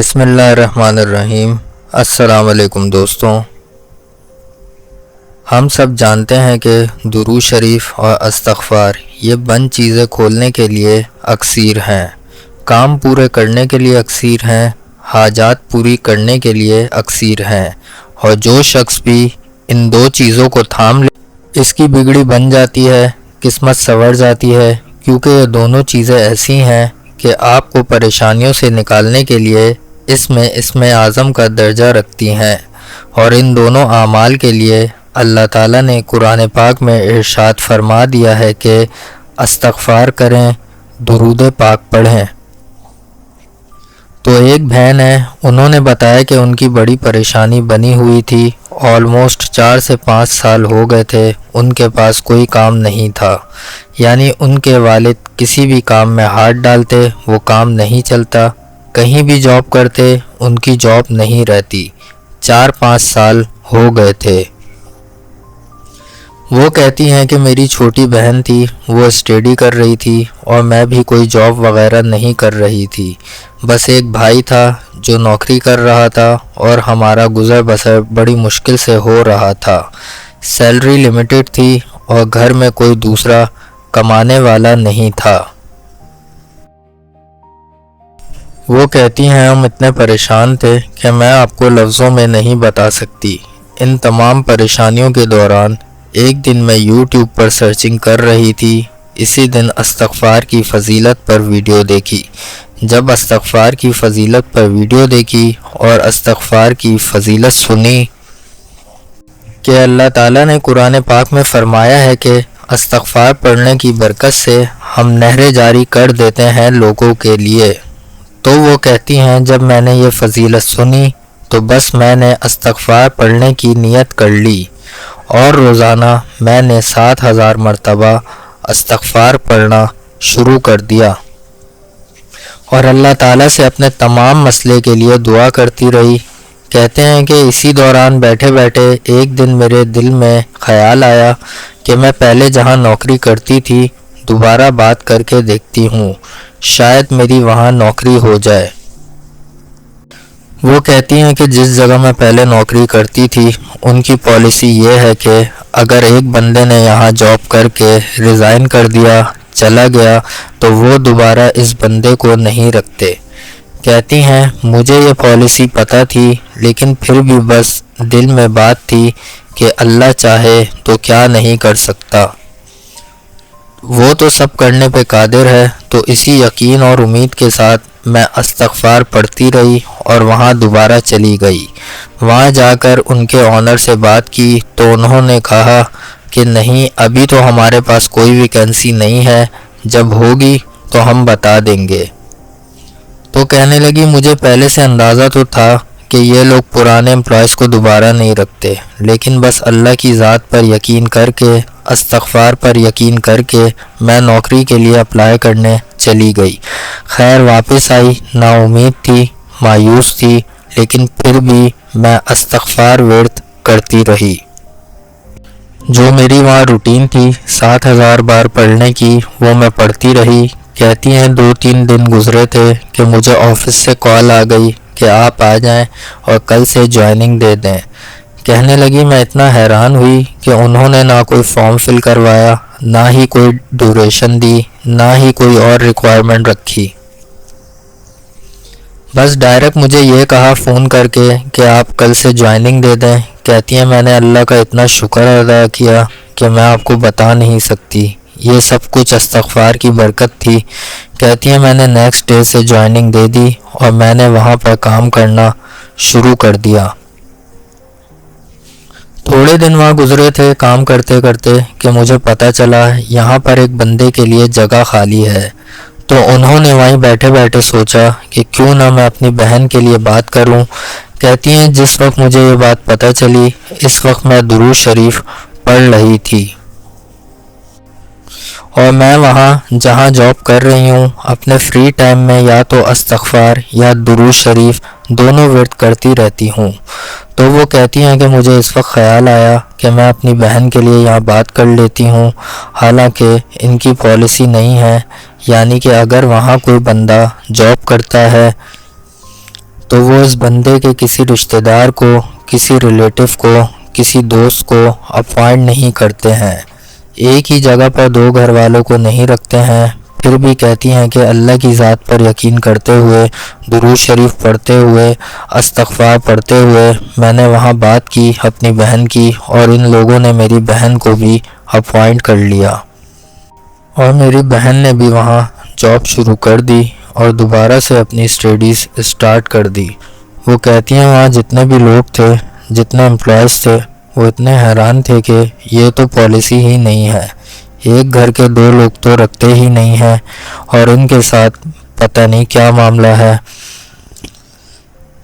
بسم اللہ الرحمن الرحیم۔ السلام علیکم دوستوں، ہم سب جانتے ہیں کہ درود شریف اور استغفار یہ بند چیزیں کھولنے کے لیے اکثیر ہیں، کام پورے کرنے کے لیے اکثیر ہیں، حاجات پوری کرنے کے لیے اکثیر ہیں، اور جو شخص بھی ان دو چیزوں کو تھام لے اس کی بگڑی بن جاتی ہے، قسمت سنور جاتی ہے، کیونکہ یہ دونوں چیزیں ایسی ہیں کہ آپ کو پریشانیوں سے نکالنے کے لیے اسم اعظم کا درجہ رکھتی ہیں، اور ان دونوں اعمال کے لیے اللہ تعالیٰ نے قرآن پاک میں ارشاد فرما دیا ہے کہ استغفار کریں، درود پاک پڑھیں۔ تو ایک بہن ہے، انہوں نے بتایا کہ ان کی بڑی پریشانی بنی ہوئی تھی، آلموسٹ 4 سے 5 سال ہو گئے تھے، ان کے پاس کوئی کام نہیں تھا، یعنی ان کے والد کسی بھی کام میں ہاتھ ڈالتے وہ کام نہیں چلتا، کہیں بھی جاب کرتے ان کی جاب نہیں رہتی، 4-5 سال ہو گئے تھے۔ وہ کہتی ہیں کہ میری چھوٹی بہن تھی، وہ اسٹڈی کر رہی تھی اور میں بھی کوئی جاب وغیرہ نہیں کر رہی تھی، بس ایک بھائی تھا جو نوکری کر رہا تھا اور ہمارا گزر بسر بڑی مشکل سے ہو رہا تھا، سیلری لمیٹڈ تھی اور گھر میں کوئی دوسرا کمانے والا نہیں تھا۔ وہ کہتی ہیں ہم اتنے پریشان تھے کہ میں آپ کو لفظوں میں نہیں بتا سکتی۔ ان تمام پریشانیوں کے دوران ایک دن میں یوٹیوب پر سرچنگ کر رہی تھی، اسی دن استغفار کی فضیلت پر ویڈیو دیکھی۔ جب استغفار کی فضیلت پر ویڈیو دیکھی اور استغفار کی فضیلت سنی کہ اللہ تعالیٰ نے قرآن پاک میں فرمایا ہے کہ استغفار پڑھنے کی برکت سے ہم نہریں جاری کر دیتے ہیں لوگوں کے لیے، تو وہ کہتی ہیں جب میں نے یہ فضیلت سنی تو بس میں نے استغفار پڑھنے کی نیت کر لی اور روزانہ میں نے 7000 مرتبہ استغفار پڑھنا شروع کر دیا، اور اللہ تعالیٰ سے اپنے تمام مسئلے کے لیے دعا کرتی رہی۔ کہتے ہیں کہ اسی دوران بیٹھے بیٹھے ایک دن میرے دل میں خیال آیا کہ میں پہلے جہاں نوکری کرتی تھی دوبارہ بات کر کے دیکھتی ہوں، شاید میری وہاں نوکری ہو جائے۔ وہ کہتی ہیں کہ جس جگہ میں پہلے نوکری کرتی تھی ان کی پالیسی یہ ہے کہ اگر ایک بندے نے یہاں جاب کر کے ریزائن کر دیا، چلا گیا، تو وہ دوبارہ اس بندے کو نہیں رکھتے۔ کہتی ہیں مجھے یہ پالیسی پتہ تھی، لیکن پھر بھی بس دل میں بات تھی کہ اللہ چاہے تو کیا نہیں کر سکتا، وہ تو سب کرنے پہ قادر ہے۔ تو اسی یقین اور امید کے ساتھ میں استغفار پڑھتی رہی اور وہاں دوبارہ چلی گئی۔ وہاں جا کر ان کے آنر سے بات کی تو انہوں نے کہا کہ نہیں، ابھی تو ہمارے پاس کوئی ویکینسی نہیں ہے، جب ہوگی تو ہم بتا دیں گے۔ تو کہنے لگی مجھے پہلے سے اندازہ تو تھا کہ یہ لوگ پرانے امپلائز کو دوبارہ نہیں رکھتے، لیکن بس اللہ کی ذات پر یقین کر کے، استغفار پر یقین کر کے میں نوکری کے لیے اپلائی کرنے چلی گئی۔ خیر واپس آئی، نا امید تھی، مایوس تھی، لیکن پھر بھی میں استغفار ورد کرتی رہی۔ جو میری وہاں روٹین تھی 7000 بار پڑھنے کی، وہ میں پڑھتی رہی۔ کہتی ہیں 2-3 دن گزرے تھے کہ مجھے آفس سے کال آ گئی کہ آپ آ جائیں اور کل سے جوائننگ دے دیں۔ کہنے لگی میں اتنا حیران ہوئی کہ انہوں نے نہ کوئی فارم فل کروایا، نہ ہی کوئی ڈیوریشن دی، نہ ہی کوئی اور ریکوائرمنٹ رکھی، بس ڈائریکٹ مجھے یہ کہا فون کر کے کہ آپ کل سے جوائننگ دے دیں۔ کہتی ہیں میں نے اللہ کا اتنا شکر ادا کیا کہ میں آپ کو بتا نہیں سکتی، یہ سب کچھ استغفار کی برکت تھی۔ کہتی ہیں میں نے نیکسٹ ڈے سے جوائننگ دے دی اور میں نے وہاں پر کام کرنا شروع کر دیا۔ تھوڑے دن وہاں گزرے تھے کام کرتے کرتے کہ مجھے پتہ چلا یہاں پر ایک بندے کے لیے جگہ خالی ہے، تو انہوں نے وہیں بیٹھے بیٹھے سوچا کہ کیوں نہ میں اپنی بہن کے لیے بات کروں۔ کہتی ہیں جس وقت مجھے یہ بات پتہ چلی اس وقت میں درود شریف پڑھ رہی تھی، اور میں وہاں جہاں جاب کر رہی ہوں اپنے فری ٹائم میں یا تو استغفار یا درود شریف دونوں ورد کرتی رہتی ہوں۔ تو وہ کہتی ہیں کہ مجھے اس وقت خیال آیا کہ میں اپنی بہن کے لیے یہاں بات کر لیتی ہوں، حالانکہ ان کی پالیسی نہیں ہے، یعنی کہ اگر وہاں کوئی بندہ جاب کرتا ہے تو وہ اس بندے کے کسی رشتہ دار کو، کسی ریلیٹو کو، کسی دوست کو اپوائنٹ نہیں کرتے ہیں، ایک ہی جگہ پر 2 گھر والوں کو نہیں رکھتے ہیں، پھر بھی کہتی ہیں کہ اللہ کی ذات پر یقین کرتے ہوئے، درود شریف پڑھتے ہوئے، استغفار پڑھتے ہوئے میں نے وہاں بات کی اپنی بہن کی، اور ان لوگوں نے میری بہن کو بھی اپوائنٹ کر لیا، اور میری بہن نے بھی وہاں جاب شروع کر دی اور دوبارہ سے اپنی اسٹڈیز اسٹارٹ کر دی۔ وہ کہتی ہیں وہاں جتنے بھی لوگ تھے، جتنے امپلائز تھے، وہ اتنے حیران تھے کہ یہ تو پالیسی ہی نہیں ہے، ایک گھر کے 2 لوگ تو رکھتے ہی نہیں ہیں، اور ان کے ساتھ پتہ نہیں کیا معاملہ ہے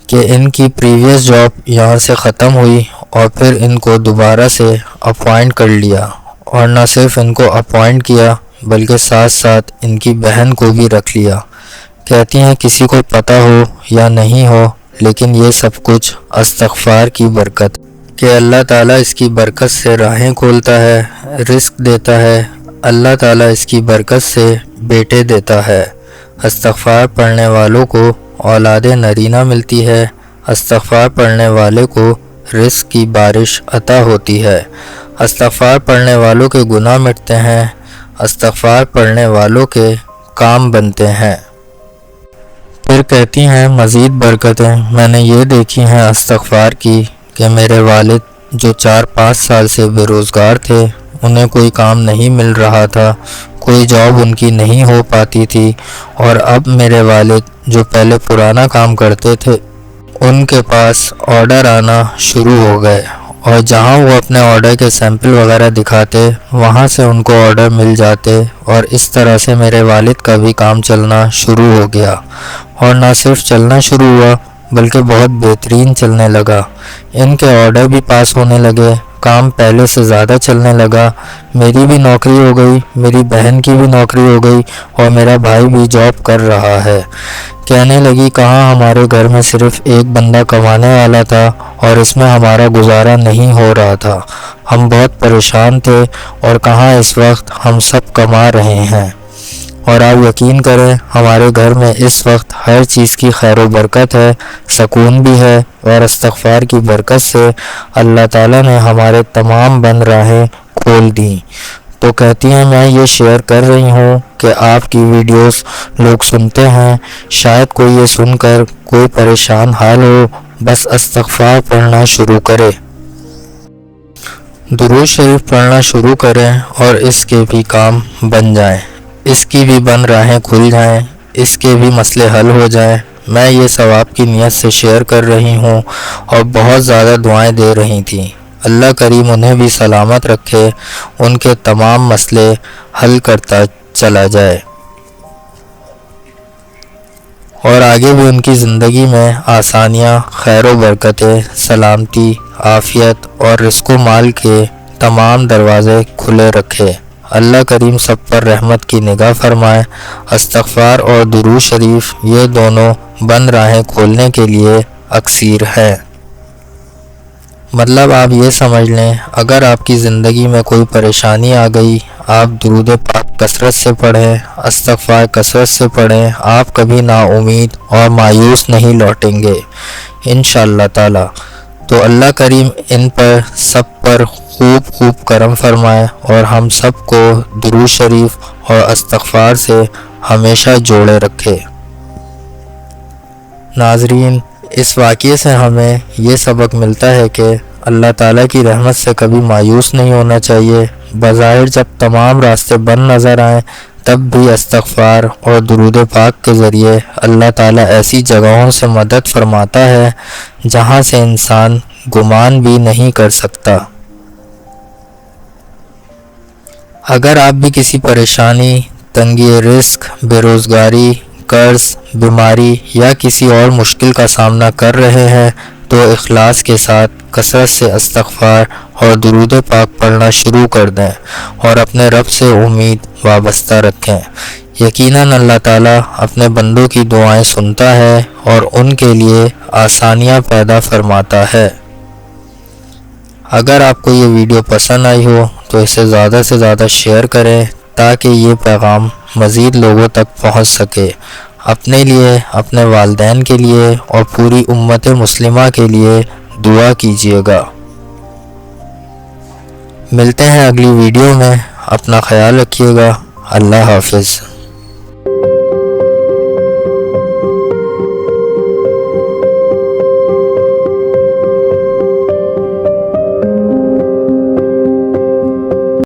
کہ ان کی پریویس جاب یہاں سے ختم ہوئی اور پھر ان کو دوبارہ سے اپوائنٹ کر لیا، اور نہ صرف ان کو اپوائنٹ کیا بلکہ ساتھ ساتھ ان کی بہن کو بھی رکھ لیا۔ کہتی ہیں کسی کو پتہ ہو یا نہیں ہو، لیکن یہ سب کچھ استغفار کی برکت کہ اللہ تعالیٰ اس کی برکت سے راہیں کھولتا ہے، رزق دیتا ہے، اللہ تعالیٰ اس کی برکت سے بیٹے دیتا ہے، استغفار پڑھنے والوں کو اولاد نرینہ ملتی ہے، استغفار پڑھنے والے کو رزق کی بارش عطا ہوتی ہے، استغفار پڑھنے والوں کے گناہ مٹتے ہیں، استغفار پڑھنے والوں کے کام بنتے ہیں۔ پھر کہتی ہیں مزید برکتیں میں نے یہ دیکھی ہیں استغفار کی کہ میرے والد جو 4-5 سال سے بے روزگار تھے، انہیں کوئی کام نہیں مل رہا تھا، کوئی جاب ان کی نہیں ہو پاتی تھی، اور اب میرے والد جو پہلے پرانا کام کرتے تھے ان کے پاس آرڈر آنا شروع ہو گئے، اور جہاں وہ اپنے آرڈر کے سیمپل وغیرہ دکھاتے وہاں سے ان کو آرڈر مل جاتے، اور اس طرح سے میرے والد کا بھی کام چلنا شروع ہو گیا، اور نہ صرف چلنا شروع ہوا بلکہ بہت بہترین چلنے لگا، ان کے آرڈر بھی پاس ہونے لگے، کام پہلے سے زیادہ چلنے لگا، میری بھی نوکری ہو گئی، میری بہن کی بھی نوکری ہو گئی، اور میرا بھائی بھی جاب کر رہا ہے۔ کہنے لگی کہاں ہمارے گھر میں صرف ایک بندہ کمانے والا تھا اور اس میں ہمارا گزارا نہیں ہو رہا تھا، ہم بہت پریشان تھے، اور کہاں اس وقت ہم سب کما رہے ہیں، اور آپ یقین کریں ہمارے گھر میں اس وقت ہر چیز کی خیر و برکت ہے، سکون بھی ہے، اور استغفار کی برکت سے اللہ تعالیٰ نے ہمارے تمام بند راہیں کھول دیں۔ تو کہتی ہیں میں یہ شیئر کر رہی ہوں کہ آپ کی ویڈیوز لوگ سنتے ہیں، شاید کوئی یہ سن کر کوئی پریشان حال ہو، بس استغفار پڑھنا شروع کرے، درود شریف پڑھنا شروع کریں، اور اس کے بھی کام بن جائیں، اس کی بھی بند راہیں کھل جائیں، اس کے بھی مسئلے حل ہو جائیں۔ میں یہ ثواب کی نیت سے شیئر کر رہی ہوں، اور بہت زیادہ دعائیں دے رہی تھیں، اللہ کریم انہیں بھی سلامت رکھے، ان کے تمام مسئلے حل کرتا چلا جائے، اور آگے بھی ان کی زندگی میں آسانیاں، خیر و برکتیں، سلامتی، عافیت اور رزق و مال کے تمام دروازے کھلے رکھے۔ اللہ کریم سب پر رحمت کی نگاہ فرمائے۔ استغفار اور درود شریف یہ دونوں بند راہیں کھولنے کے لیے اکسیر ہیں۔ مطلب آپ یہ سمجھ لیں، اگر آپ کی زندگی میں کوئی پریشانی آ گئی، آپ درود پاک کثرت سے پڑھیں، استغفار کثرت سے پڑھیں، آپ کبھی نا امید اور مایوس نہیں لوٹیں گے انشاءاللہ تعالی۔ تو اللہ کریم ان پر سب پر خوب کرم فرمائے، اور ہم سب کو درود شریف اور استغفار سے ہمیشہ جوڑے رکھے۔ ناظرین، اس واقعے سے ہمیں یہ سبق ملتا ہے کہ اللہ تعالیٰ کی رحمت سے کبھی مایوس نہیں ہونا چاہیے۔ بظاہر جب تمام راستے بند نظر آئیں تب بھی استغفار اور درود پاک کے ذریعے اللہ تعالیٰ ایسی جگہوں سے مدد فرماتا ہے جہاں سے انسان گمان بھی نہیں کر سکتا۔ اگر آپ بھی کسی پریشانی، تنگی رزق، بے روزگاری، قرض، بیماری یا کسی اور مشکل کا سامنا کر رہے ہیں تو اخلاص کے ساتھ کثرت سے استغفار اور درود پاک پڑھنا شروع کر دیں، اور اپنے رب سے امید وابستہ رکھیں۔ یقیناً اللہ تعالیٰ اپنے بندوں کی دعائیں سنتا ہے اور ان کے لیے آسانیاں پیدا فرماتا ہے۔ اگر آپ کو یہ ویڈیو پسند آئی ہو تو اسے زیادہ سے زیادہ شیئر کریں تاکہ یہ پیغام مزید لوگوں تک پہنچ سکے۔ اپنے لیے، اپنے والدین کے لیے اور پوری امت مسلمہ کے لیے دعا کیجیے گا۔ ملتے ہیں اگلی ویڈیو میں، اپنا خیال رکھیے گا۔ اللہ حافظ۔